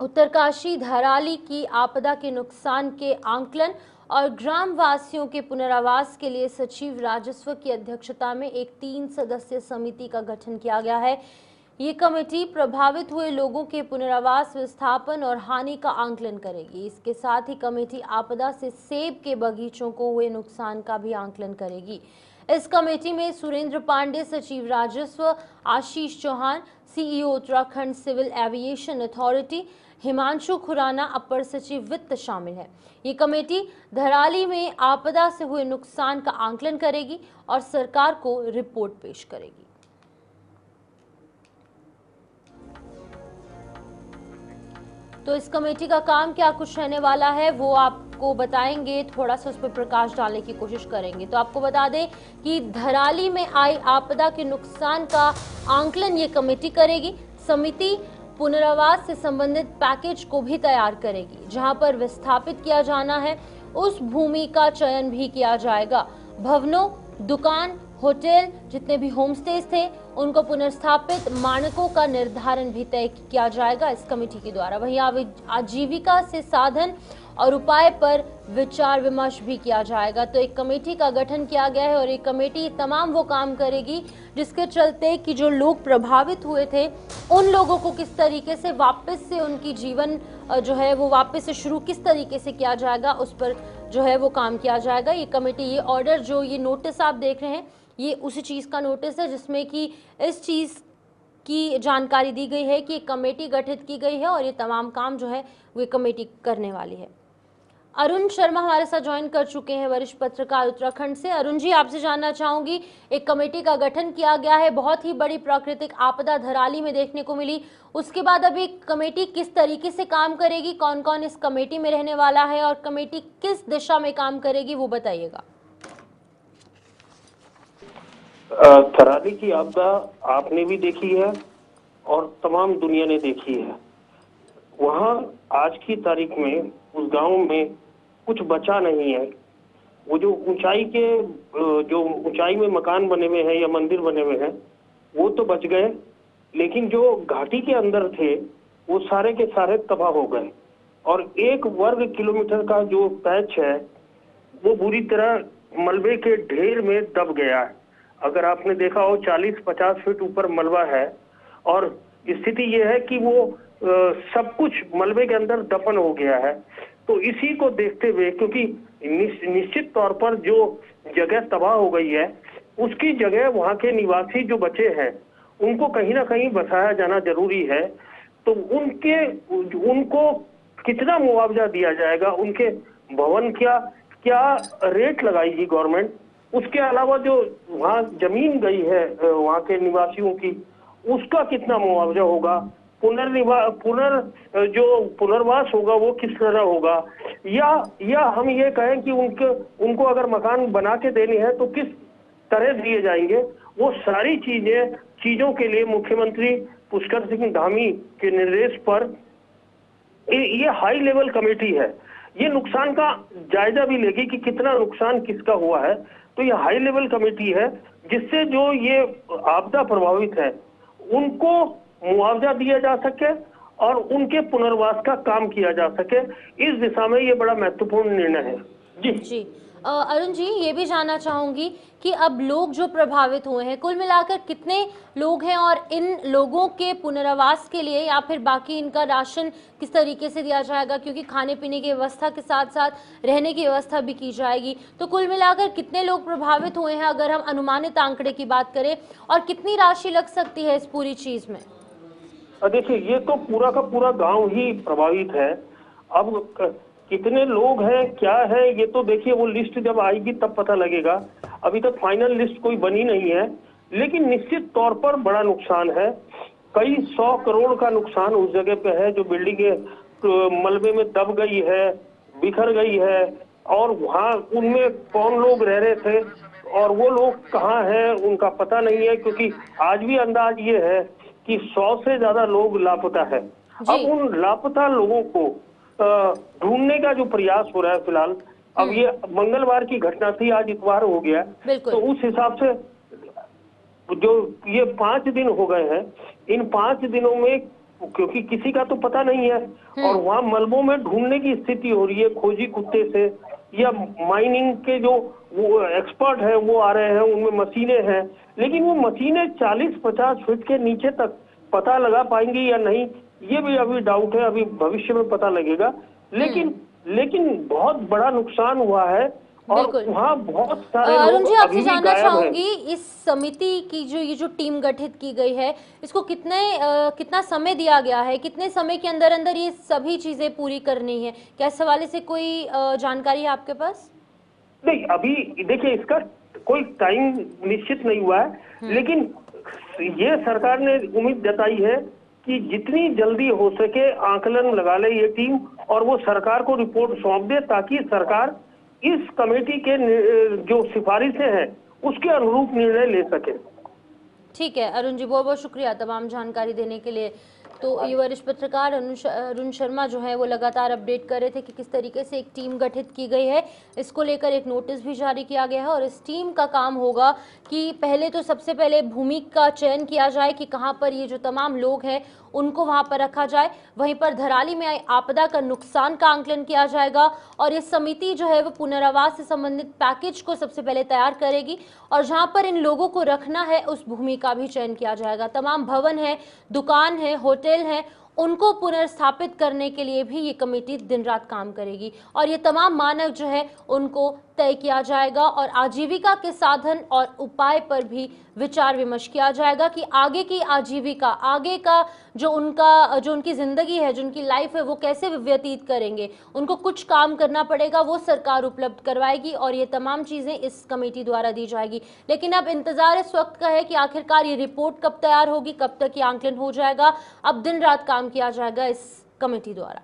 उत्तरकाशी धराली की आपदा के नुकसान के आंकलन और ग्राम वासियों के पुनर्वास के लिए सचिव राजस्व की अध्यक्षता में एक 3 सदस्यीय समिति का गठन किया गया है। ये कमेटी प्रभावित हुए लोगों के पुनर्वास, विस्थापन और हानि का आंकलन करेगी। इसके साथ ही कमेटी आपदा से सेब के बगीचों को हुए नुकसान का भी आंकलन करेगी। इस कमेटी में सुरेंद्र पांडे सचिव राजस्व, Ashish Chauhan CEO Uttarakhand civil aviation authority, Himanshu Khurana अपर सचिव वित्त शामिल है। ये कमेटी धराली में आपदा से हुए नुकसान का आंकलन करेगी और सरकार को रिपोर्ट पेश करेगी। तो इस कमेटी का काम क्या कुछ रहने वाला है वो आपको बताएंगे, थोड़ा सा उस पर प्रकाश डालने की कोशिश करेंगे। तो आपको बता दें कि धराली में आई आपदा के नुकसान का आंकलन ये कमेटी करेगी। समिति पुनर्वास से संबंधित पैकेज को भी तैयार करेगी। जहां पर विस्थापित किया जाना है उस भूमि का चयन भी किया जाएगा। भवनों, दुकान, होटल, जितने भी होम स्टेज थे उनको पुनर्स्थापित मानकों का निर्धारण भी तय किया जाएगा इस कमेटी के द्वारा। वहीं आजीविका से साधन और उपाय पर विचार विमर्श भी किया जाएगा। तो एक कमेटी का गठन किया गया है और एक कमेटी तमाम वो काम करेगी जिसके चलते कि जो लोग प्रभावित हुए थे उन लोगों को किस तरीके से वापस से उनकी जीवन जो है वो वापस से शुरू किस तरीके से किया जाएगा, उस पर जो है वो काम किया जाएगा। ये कमेटी, ये ऑर्डर, जो ये नोटिस आप देख रहे हैं, ये उसी चीज़ का नोटिस है जिसमें कि इस चीज़ की जानकारी दी गई है कि एक कमेटी गठित की गई है और ये तमाम काम जो है वो कमेटी करने वाली है। अरुण शर्मा हमारे साथ ज्वाइन कर चुके हैं, वरिष्ठ पत्रकार उत्तराखंड से। अरुण जी, आपसे जानना चाहूंगी, एक कमेटी का गठन किया गया है, बहुत ही बड़ी प्राकृतिक आपदा धराली में देखने को मिली, उसके बाद अभी कमेटी किस तरीके से काम करेगी, कौन कौन इस कमेटी में रहने वाला है और कमेटी किस दिशा में काम करेगी, वो बताइएगा। धराली की आपदा आपने भी देखी है और तमाम दुनिया ने देखी है। वहाँ आज की तारीख में उस गांव में कुछ बचा नहीं है। वो जो ऊंचाई में मकान बने हुए हैं या मंदिर बने हुए हैं वो तो बच गए, लेकिन जो घाटी के अंदर थे वो सारे के सारे तबाह हो गए और 1 वर्ग किलोमीटर का जो पैच है वो बुरी तरह मलबे के ढेर में दब गया है। अगर आपने देखा हो 40-50 फीट ऊपर मलबा है और स्थिति ये है कि वो सब कुछ मलबे के अंदर दफन हो गया है। तो इसी को देखते हुए, क्योंकि निश्चित तौर पर जो जगह तबाह हो गई है उसकी जगह वहाँ के निवासी जो बचे हैं उनको कहीं ना कहीं बसाया जाना जरूरी है। तो उनको कितना मुआवजा दिया जाएगा, उनके भवन क्या रेट लगाएगी गवर्नमेंट, उसके अलावा जो वहाँ जमीन गई है वहाँ के निवासियों की उसका कितना मुआवजा होगा, पुनर्वास होगा वो किस तरह होगा, या हम ये कहें कि उनको अगर मकान बना के देने हैं तो किस तरह दिए जाएंगे, वो सारी चीजों के लिए मुख्यमंत्री पुष्कर सिंह धामी के निर्देश पर ये हाई लेवल कमेटी है। ये नुकसान का जायजा भी लेगी कि कितना नुकसान किसका हुआ है। तो ये हाई लेवल कमेटी है जिससे जो ये आपदा प्रभावित है उनको मुआवजा दिया जा सके और उनके पुनर्वास का काम किया जा सके। इस दिशा में ये बड़ा महत्वपूर्ण निर्णय है। जी अरुण जी, ये भी जानना चाहूंगी कि अब लोग जो प्रभावित हुए हैं कुल मिलाकर कितने लोग हैं और इन लोगों के पुनर्वास के लिए या फिर बाकी इनका राशन किस तरीके से दिया जाएगा, क्योंकि खाने पीने की व्यवस्था के साथ साथ रहने की व्यवस्था भी की जाएगी। तो कुल मिलाकर कितने लोग प्रभावित हुए हैं अगर हम अनुमानित आंकड़े की बात करें, और कितनी राशि लग सकती है इस पूरी चीज में? देखिए, ये तो पूरा का पूरा गांव ही प्रभावित है। अब कितने लोग हैं क्या है ये तो देखिए वो लिस्ट जब आएगी तब पता लगेगा। अभी तक फाइनल लिस्ट कोई बनी नहीं है, लेकिन निश्चित तौर पर बड़ा नुकसान है। कई 100 करोड़ का नुकसान उस जगह पे है जो बिल्डिंगे मलबे में दब गई है, बिखर गई है, और वहाँ उनमें कौन लोग रह रहे थे और वो लोग कहाँ हैं उनका पता नहीं है, क्योंकि आज भी अंदाज ये है कि 100 से ज्यादा लोग लापता है। अब उन लापता लोगों को ढूंढने का जो प्रयास हो रहा है फिलहाल, अब ये मंगलवार की घटना थी, आज इतवार हो गया, तो उस हिसाब से जो ये 5 दिन हो गए हैं, इन 5 दिनों में क्योंकि किसी का तो पता नहीं है, और वहाँ मलबों में ढूंढने की स्थिति हो रही है खोजी कुत्ते से, या माइनिंग के जो वो एक्सपर्ट है वो आ रहे हैं, उनमें मशीनें हैं, लेकिन वो मशीनें 40-50 फीट के नीचे तक पता लगा पाएंगी या नहीं, ये भी अभी डाउट है, अभी भविष्य में पता लगेगा। लेकिन बहुत बड़ा नुकसान हुआ है, और बिल्कुल। वहाँ बहुत सारे अरुण लोग जी, आपसे अभी भी जानना गायब हैं। चाहूंगी, इस समिति की जो ये जो टीम गठित की गई है, इसको कितना समय दिया गया है, कितने समय के अंदर अंदर ये सभी चीजें पूरी करनी है? क्या इस हवाले से कोई जानकारी है आपके पास? नहीं, अभी देखिए इसका कोई टाइम निश्चित नहीं हुआ है, लेकिन ये सरकार ने उम्मीद जताई है कि जितनी जल्दी हो सके आकलन लगा ले ये टीम, और वो सरकार को रिपोर्ट सौंप दे, ताकि सरकार इस कमेटी के जो सिफारिशें हैं उसके अनुरूप निर्णय ले सके। ठीक है अरुण जी, बहुत बहुत शुक्रिया तमाम जानकारी देने के लिए। तो ये वरिष्ठ पत्रकार अरुण शर्मा जो है वो लगातार अपडेट कर रहे थे कि किस तरीके से एक टीम गठित की गई है, इसको लेकर एक नोटिस भी जारी किया गया है, और इस टीम का काम होगा कि पहले तो सबसे पहले भूमि का चयन किया जाए कि कहाँ पर ये जो तमाम लोग हैं उनको वहां पर रखा जाए, वहीं पर धराली में आई आपदा का नुकसान का आंकलन किया जाएगा, और ये समिति जो है वो पुनर्वास से संबंधित पैकेज को सबसे पहले तैयार करेगी, और जहां पर इन लोगों को रखना है उस भूमि का भी चयन किया जाएगा। तमाम भवन है, दुकान है, होटल है, उनको पुनर्स्थापित करने के लिए भी ये कमेटी दिन रात काम करेगी, और ये तमाम मानक जो है उनको तय किया जाएगा, और आजीविका के साधन और उपाय पर भी विचार विमर्श किया जाएगा कि आगे की आजीविका, आगे का जो उनकी जिंदगी है, जो उनकी लाइफ है, वो कैसे व्यतीत करेंगे, उनको कुछ काम करना पड़ेगा, वो सरकार उपलब्ध करवाएगी, और ये तमाम चीजें इस कमेटी द्वारा दी जाएगी। लेकिन अब इंतजार इस वक्त का है कि आखिरकार ये रिपोर्ट कब तैयार होगी, कब तक ये आंकलन हो जाएगा। अब दिन रात काम किया जाएगा इस कमेटी द्वारा।